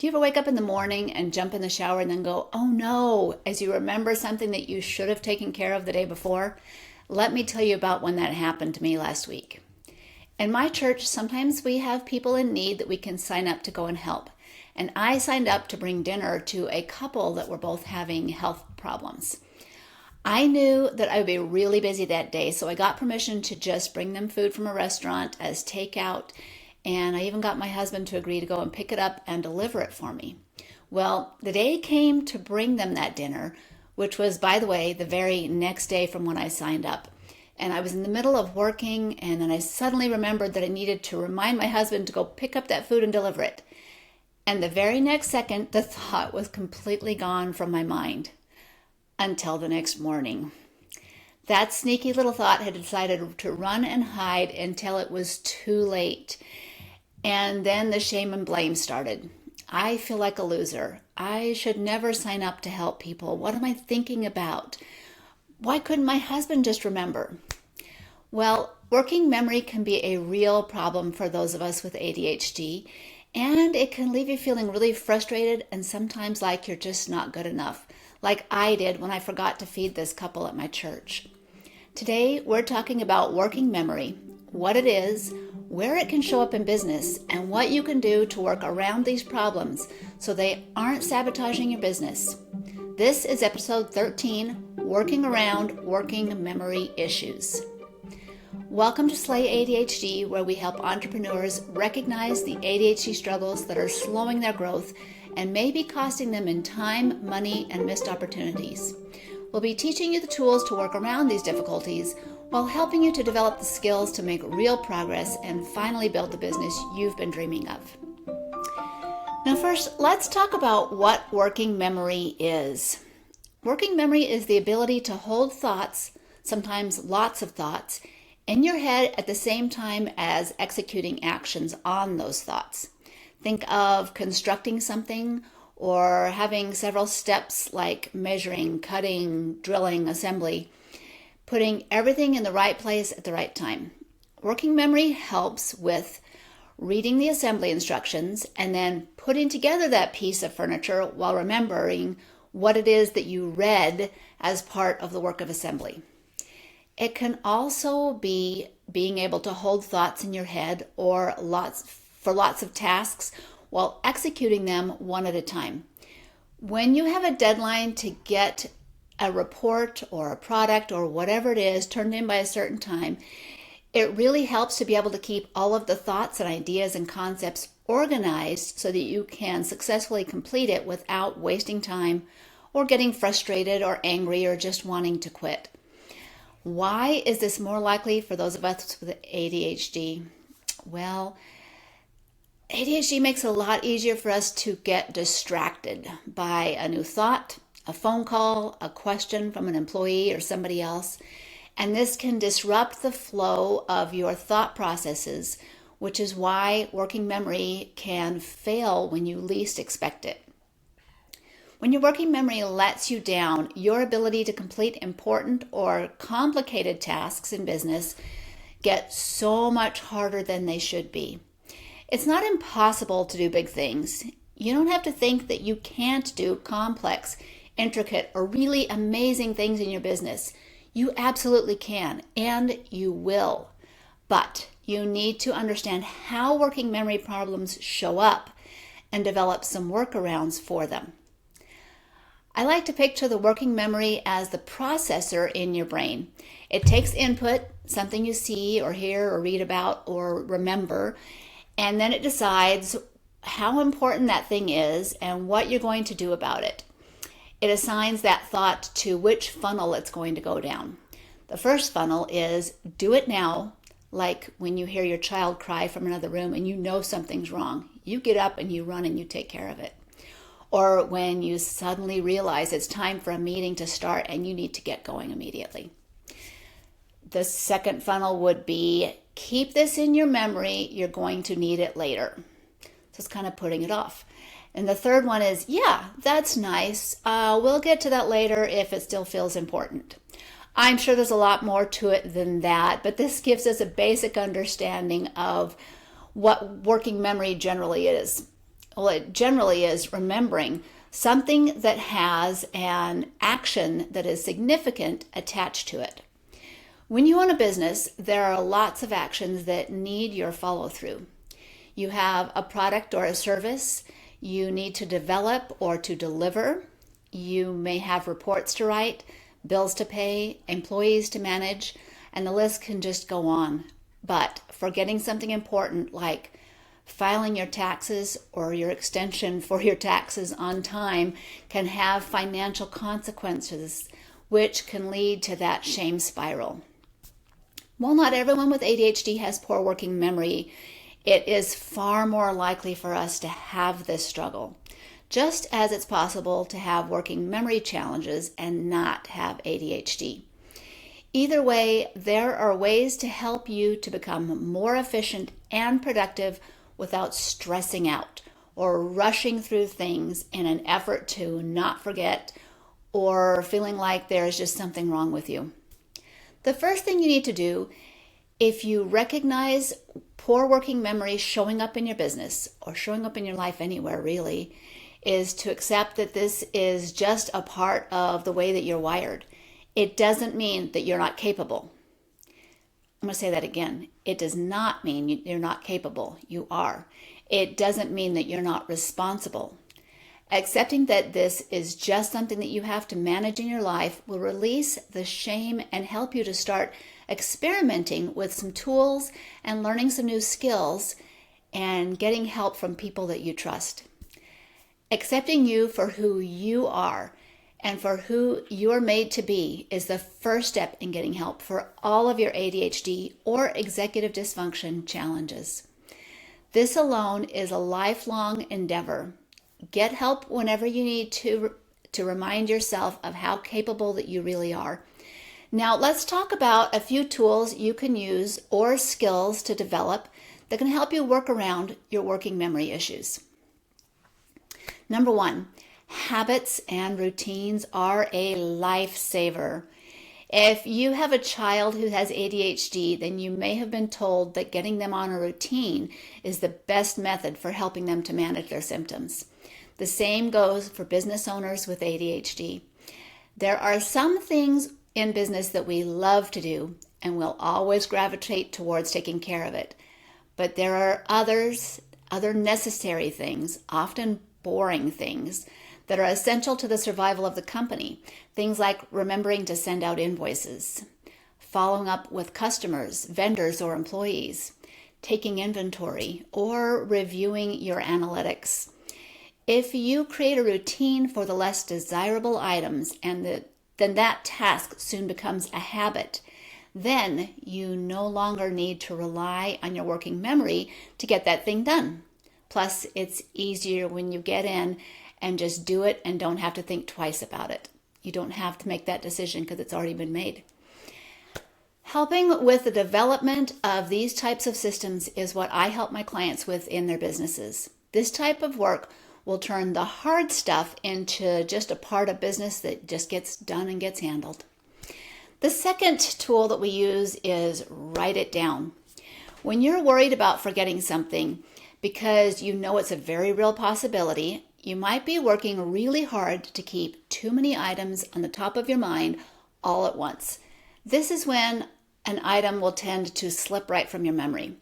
Do you ever wake up in the morning and jump in the shower and then go, oh no, as you remember something that you should have taken care of the day before? Let me tell you about when that happened to me last week. In my church, sometimes we have people in need that we can sign up to go and help. And I signed up to bring dinner to a couple that were both having health problems. I knew that I would be really busy that day, so I got permission to just bring them food from a restaurant as takeout, and I even got my husband to agree to go and pick it up and deliver it for me. Well, the day came to bring them that dinner, which was, by the way, the very next day from when I signed up. And I was in the middle of working, and then I suddenly remembered that I needed to remind my husband to go pick up that food and deliver it. And the very next second, the thought was completely gone from my mind until the next morning. That sneaky little thought had decided to run and hide until it was too late. And then the shame and blame started. I feel like a loser. I should never sign up to help people. What am I thinking about? Why couldn't my husband just remember? Well, working memory can be a real problem for those of us with ADHD, and it can leave you feeling really frustrated and sometimes like you're just not good enough, like I did when I forgot to feed this couple at my church. Today, we're talking about working memory, what it is, where it can show up in business, and what you can do to work around these problems so they aren't sabotaging your business. This is episode 13, Working Around Working Memory Issues. Welcome to Slay ADHD, where we help entrepreneurs recognize the ADHD struggles that are slowing their growth and may be costing them in time, money, and missed opportunities. We'll be teaching you the tools to work around these difficulties while helping you to develop the skills to make real progress and finally build the business you've been dreaming of. Now first, let's talk about what working memory is. Working memory is the ability to hold thoughts, sometimes lots of thoughts, in your head at the same time as executing actions on those thoughts. Think of constructing something or having several steps like measuring, cutting, drilling, assembly, putting everything in the right place at the right time. Working memory helps with reading the assembly instructions and then putting together that piece of furniture while remembering what it is that you read as part of the work of assembly. It can also be being able to hold thoughts in your head or lots of tasks while executing them one at a time. When you have a deadline to get a report or a product or whatever it is turned in by a certain time, it really helps to be able to keep all of the thoughts and ideas and concepts organized so that you can successfully complete it without wasting time or getting frustrated or angry or just wanting to quit. Why is this more likely for those of us with ADHD? Well, ADHD makes it a lot easier for us to get distracted by a new thought, a phone call, a question from an employee or somebody else, and this can disrupt the flow of your thought processes, which is why working memory can fail when you least expect it. When your working memory lets you down, your ability to complete important or complicated tasks in business get so much harder than they should be. It's not impossible to do big things. You don't have to think that you can't do complex, intricate, or really amazing things in your business. You absolutely can, and you will. But you need to understand how working memory problems show up and develop some workarounds for them. I like to picture the working memory as the processor in your brain. It takes input, something you see or hear or read about or remember, and then it decides how important that thing is and what you're going to do about it. It assigns that thought to which funnel it's going to go down. The first funnel is do it now, like when you hear your child cry from another room and you know something's wrong. You get up and you run and you take care of it. Or when you suddenly realize it's time for a meeting to start and you need to get going immediately. The second funnel would be keep this in your memory, you're going to need it later. So it's kind of putting it off. And the third one is, yeah, that's nice. We'll get to that later if it still feels important. I'm sure there's a lot more to it than that, but this gives us a basic understanding of what working memory generally is. Well, it generally is remembering something that has an action that is significant attached to it. When you own a business, there are lots of actions that need your follow through. You have a product or a service you need to develop or to deliver. You may have reports to write, bills to pay, employees to manage, and the list can just go on. But forgetting something important like filing your taxes or your extension for your taxes on time can have financial consequences, which can lead to that shame spiral. While not everyone with ADHD has poor working memory, it is far more likely for us to have this struggle, just as it's possible to have working memory challenges and not have ADHD. Either way, there are ways to help you to become more efficient and productive without stressing out or rushing through things in an effort to not forget or feeling like there's just something wrong with you. The first thing you need to do, if you recognize poor working memory showing up in your business or showing up in your life anywhere really, is to accept that this is just a part of the way that you're wired. It doesn't mean that you're not capable. I'm going to say that again. It does not mean you're not capable. You are. It doesn't mean that you're not responsible. Accepting that this is just something that you have to manage in your life will release the shame and help you to start experimenting with some tools and learning some new skills and getting help from people that you trust. Accepting you for who you are and for who you're made to be is the first step in getting help for all of your ADHD or executive dysfunction challenges. This alone is a lifelong endeavor. Get help whenever you need to remind yourself of how capable that you really are. Now let's talk about a few tools you can use or skills to develop that can help you work around your working memory issues. Number one, habits and routines are a lifesaver. If you have a child who has ADHD, then you may have been told that getting them on a routine is the best method for helping them to manage their symptoms. The same goes for business owners with ADHD. There are some things in business that we love to do and will always gravitate towards taking care of it. But there are other necessary things, often boring things, that are essential to the survival of the company. Things like remembering to send out invoices, following up with customers, vendors, or employees, taking inventory, or reviewing your analytics. If you create a routine for the less desirable items then that task soon becomes a habit. Then you no longer need to rely on your working memory to get that thing done. Plus, it's easier when you get in and just do it and don't have to think twice about it. You don't have to make that decision because it's already been made. Helping with the development of these types of systems is what I help my clients with in their businesses. This type of work will turn the hard stuff into just a part of business that just gets done and gets handled. The second tool that we use is write it down. When you're worried about forgetting something because you know it's a very real possibility, you might be working really hard to keep too many items on the top of your mind all at once. This is when an item will tend to slip right from your memory.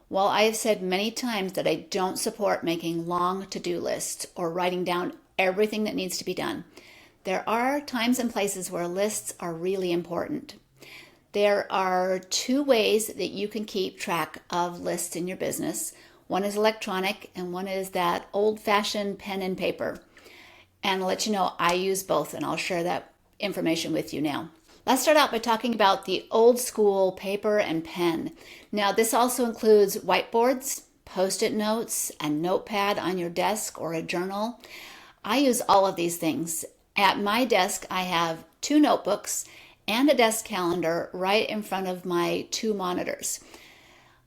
While I have said many times that I don't support making long to-do lists or writing down everything that needs to be done, there are times and places where lists are really important. There are two ways that you can keep track of lists in your business. One is electronic and one is that old-fashioned pen and paper. And I'll let you know I use both, and I'll share that information with you now. Let's start out by talking about the old school paper and pen. Now, this also includes whiteboards, Post-it notes, a notepad on your desk, or a journal. I use all of these things. At my desk, I have 2 notebooks and a desk calendar right in front of my 2 monitors.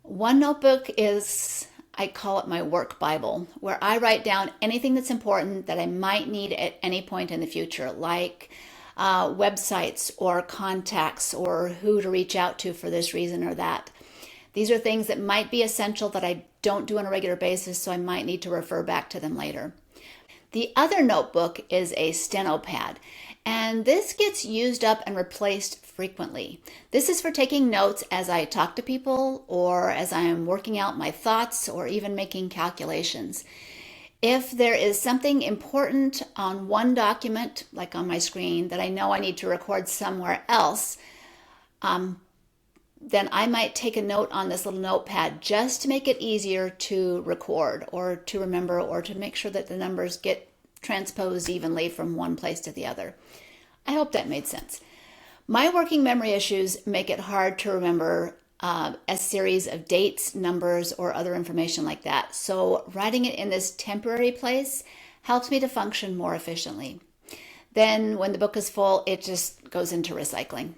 One notebook is, I call it my work Bible, where I write down anything that's important that I might need at any point in the future, like websites or contacts or who to reach out to for this reason or that. These are things that might be essential that I don't do on a regular basis, so I might need to refer back to them later. The other notebook is a steno pad, and this gets used up and replaced frequently. This is for taking notes as I talk to people or as I'm working out my thoughts or even making calculations. If there is something important on one document, like on my screen, that I know I need to record somewhere else, then I might take a note on this little notepad just to make it easier to record or to remember or to make sure that the numbers get transposed evenly from one place to the other. I hope that made sense. My working memory issues make it hard to remember a series of dates, numbers, or other information like that. So writing it in this temporary place helps me to function more efficiently. Then when the book is full, it just goes into recycling.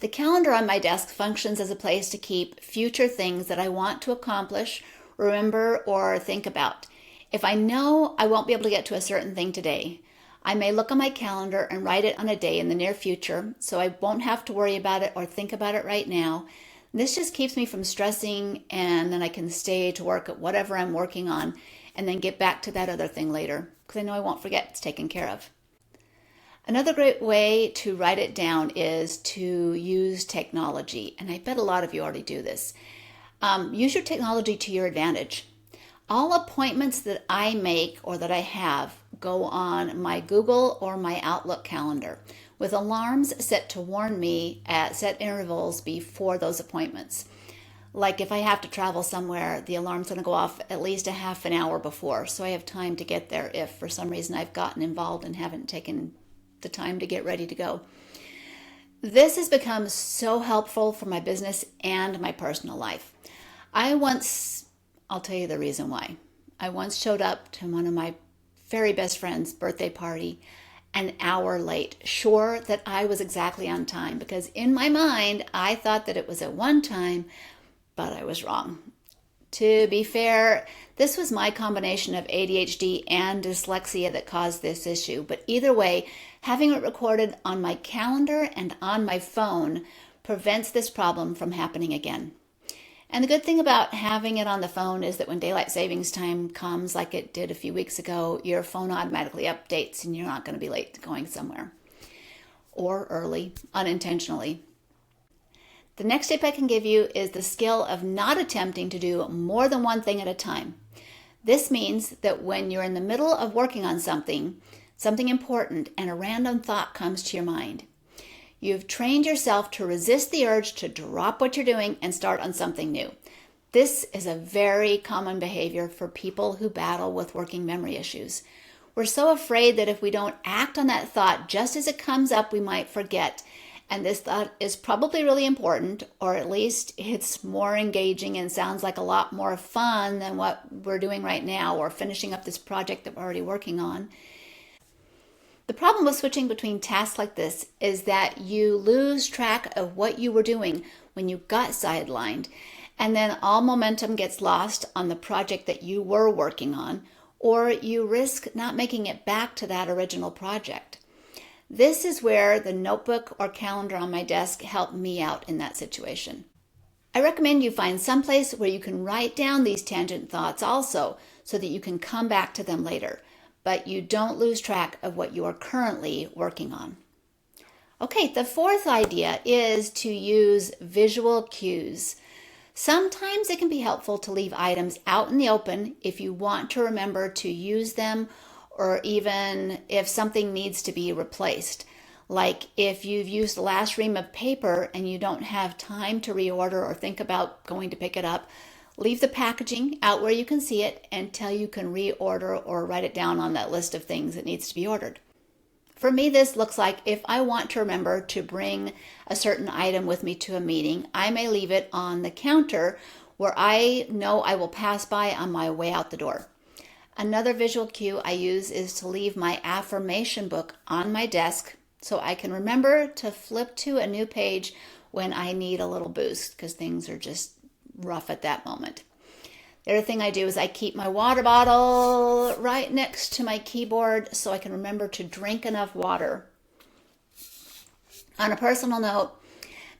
The calendar on my desk functions as a place to keep future things that I want to accomplish, remember, or think about. If I know I won't be able to get to a certain thing today, I may look on my calendar and write it on a day in the near future, so I won't have to worry about it or think about it right now. This just keeps me from stressing, and then I can stay to work at whatever I'm working on and then get back to that other thing later, because I know I won't forget it's taken care of. Another great way to write it down is to use technology, and I bet a lot of you already do this. Use your technology to your advantage. All appointments that I make or that I have go on my Google or my Outlook calendar with alarms set to warn me at set intervals before those appointments. Like if I have to travel somewhere, the alarm's going to go off at least a half an hour before, so I have time to get there if for some reason I've gotten involved and haven't taken the time to get ready to go. This has become so helpful for my business and my personal life. I'll tell you the reason why. I once showed up to one of my very best friend's birthday party an hour late, sure that I was exactly on time, because in my mind, I thought that it was at one time, but I was wrong. To be fair, this was my combination of ADHD and dyslexia that caused this issue. But either way, having it recorded on my calendar and on my phone prevents this problem from happening again. And the good thing about having it on the phone is that when daylight savings time comes, like it did a few weeks ago, your phone automatically updates and you're not going to be late going somewhere or early unintentionally. The next tip I can give you is the skill of not attempting to do more than one thing at a time. This means that when you're in the middle of working on something important, and a random thought comes to your mind, you've trained yourself to resist the urge to drop what you're doing and start on something new. This is a very common behavior for people who battle with working memory issues. We're so afraid that if we don't act on that thought just as it comes up, we might forget. And this thought is probably really important, or at least it's more engaging and sounds like a lot more fun than what we're doing right now or finishing up this project that we're already working on. The problem with switching between tasks like this is that you lose track of what you were doing when you got sidelined, and then all momentum gets lost on the project that you were working on, or you risk not making it back to that original project. This is where the notebook or calendar on my desk helped me out in that situation. I recommend you find someplace where you can write down these tangent thoughts also, so that you can come back to them later, but you don't lose track of what you are currently working on. Okay, the fourth idea is to use visual cues. Sometimes it can be helpful to leave items out in the open if you want to remember to use them, or even if something needs to be replaced. Like if you've used the last ream of paper and you don't have time to reorder or think about going to pick it up, leave the packaging out where you can see it until you can reorder or write it down on that list of things that needs to be ordered. For me, this looks like if I want to remember to bring a certain item with me to a meeting, I may leave it on the counter where I know I will pass by on my way out the door. Another visual cue I use is to leave my affirmation book on my desk so I can remember to flip to a new page when I need a little boost because things are just rough at that moment. The other thing I do is I keep my water bottle right next to my keyboard so I can remember to drink enough water. On a personal note,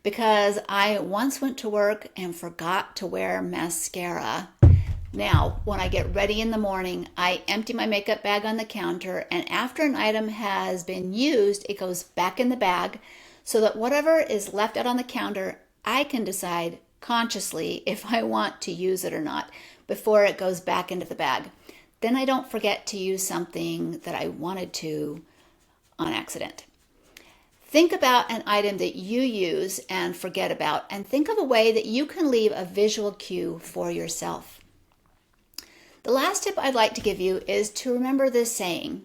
because I once went to work and forgot to wear mascara. Now, when I get ready in the morning, I empty my makeup bag on the counter, and after an item has been used, it goes back in the bag so that whatever is left out on the counter, I can decide consciously if I want to use it or not before it goes back into the bag. Then I don't forget to use something that I wanted to on accident. Think about an item that you use and forget about, and think of a way that you can leave a visual cue for yourself. The last tip I'd like to give you is to remember this saying,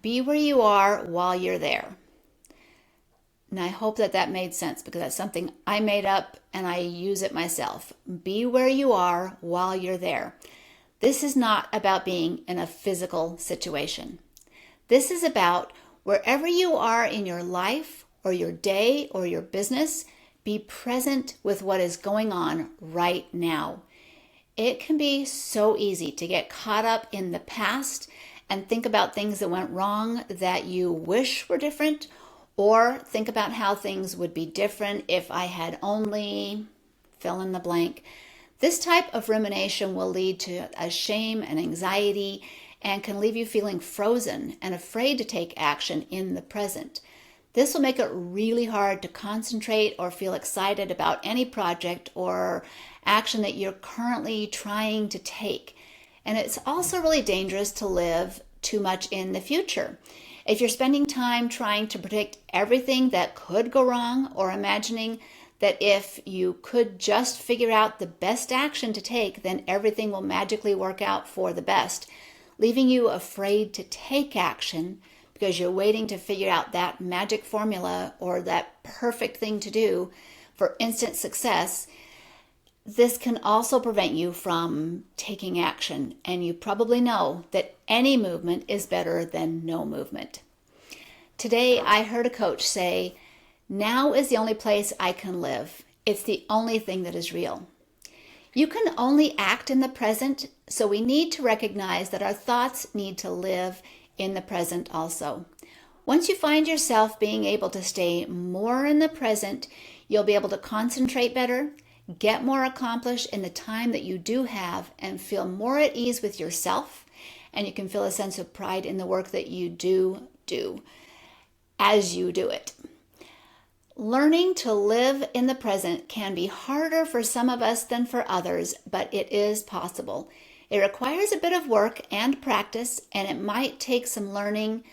be where you are while you're there. And I hope that made sense, because that's something I made up and I use it myself. Be where you are while you're there. This is not about being in a physical situation. This is about wherever you are in your life or your day or your business, be present with what is going on right now. It can be so easy to get caught up in the past and think about things that went wrong that you wish were different, or think about how things would be different if I had only fill in the blank. This type of rumination will lead to a shame and anxiety and can leave you feeling frozen and afraid to take action in the present. This will make it really hard to concentrate or feel excited about any project or action that you're currently trying to take. And it's also really dangerous to live too much in the future. If you're spending time trying to predict everything that could go wrong, or imagining that if you could just figure out the best action to take, then everything will magically work out for the best, leaving you afraid to take action because you're waiting to figure out that magic formula or that perfect thing to do for instant success, this can also prevent you from taking action. And you probably know that any movement is better than no movement. Today, I heard a coach say, "Now is the only place I can live. It's the only thing that is real." You can only act in the present, so we need to recognize that our thoughts need to live in the present also. Once you find yourself being able to stay more in the present, you'll be able to concentrate better, get more accomplished in the time that you do have, and feel more at ease with yourself, and you can feel a sense of pride in the work that you do as you do it. Learning to live in the present can be harder for some of us than for others, but it is possible. It requires a bit of work and practice, and it might take some learning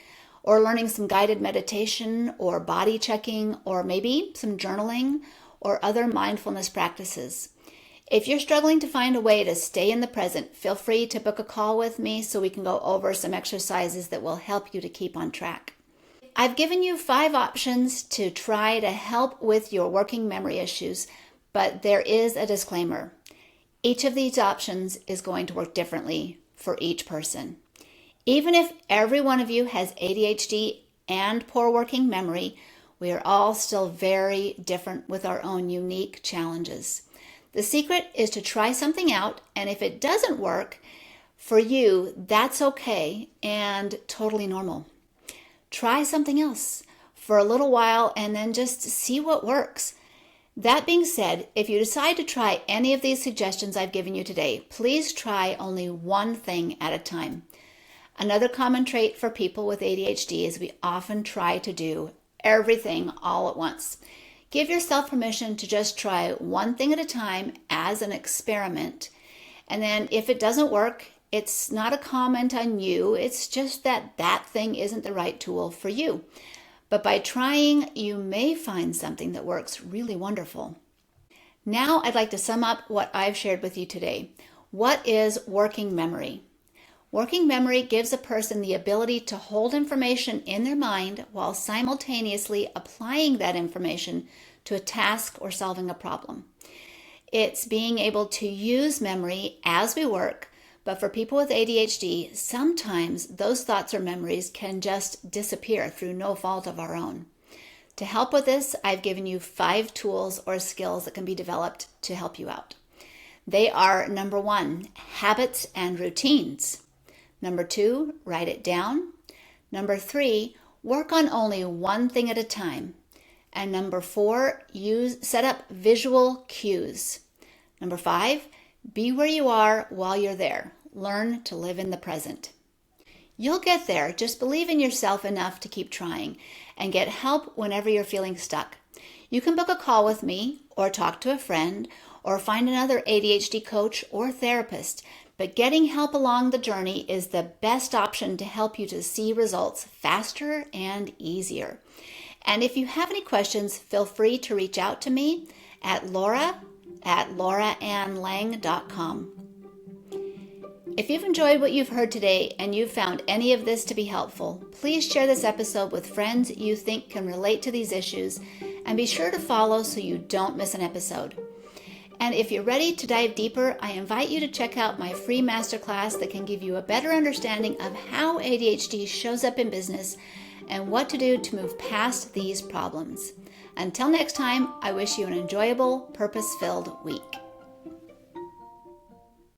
some guided meditation or body checking, or maybe some journaling or other mindfulness practices. If you're struggling to find a way to stay in the present, feel free to book a call with me so we can go over some exercises that will help you to keep on track. I've given you 5 options to try to help with your working memory issues, but there is a disclaimer. Each of these options is going to work differently for each person. Even if every one of you has ADHD and poor working memory, we are all still very different with our own unique challenges. The secret is to try something out, and if it doesn't work for you, that's okay and totally normal. Try something else for a little while and then just see what works. That being said, if you decide to try any of these suggestions I've given you today, please try only one thing at a time. Another common trait for people with ADHD is we often try to do everything all at once. Give yourself permission to just try one thing at a time as an experiment. And then if it doesn't work, it's not a comment on you. It's just that thing isn't the right tool for you. But by trying, you may find something that works really wonderful. Now I'd like to sum up what I've shared with you today. What is working memory? Working memory gives a person the ability to hold information in their mind while simultaneously applying that information to a task or solving a problem. It's being able to use memory as we work, but for people with ADHD, sometimes those thoughts or memories can just disappear through no fault of our own. To help with this, I've given you 5 tools or skills that can be developed to help you out. They are: number 1, habits and routines. Number 2, write it down. Number 3, work on only one thing at a time. And number 4, set up visual cues. Number 5, be where you are while you're there. Learn to live in the present. You'll get there. Just believe in yourself enough to keep trying and get help whenever you're feeling stuck. You can book a call with me or talk to a friend or find another ADHD coach or therapist, but getting help along the journey is the best option to help you to see results faster and easier. And if you have any questions, feel free to reach out to me at laura@lauraannlang.com. If you've enjoyed what you've heard today and you've found any of this to be helpful, please share this episode with friends you think can relate to these issues, and be sure to follow so you don't miss an episode. And if you're ready to dive deeper, I invite you to check out my free masterclass that can give you a better understanding of how ADHD shows up in business and what to do to move past these problems. Until next time, I wish you an enjoyable, purpose-filled week.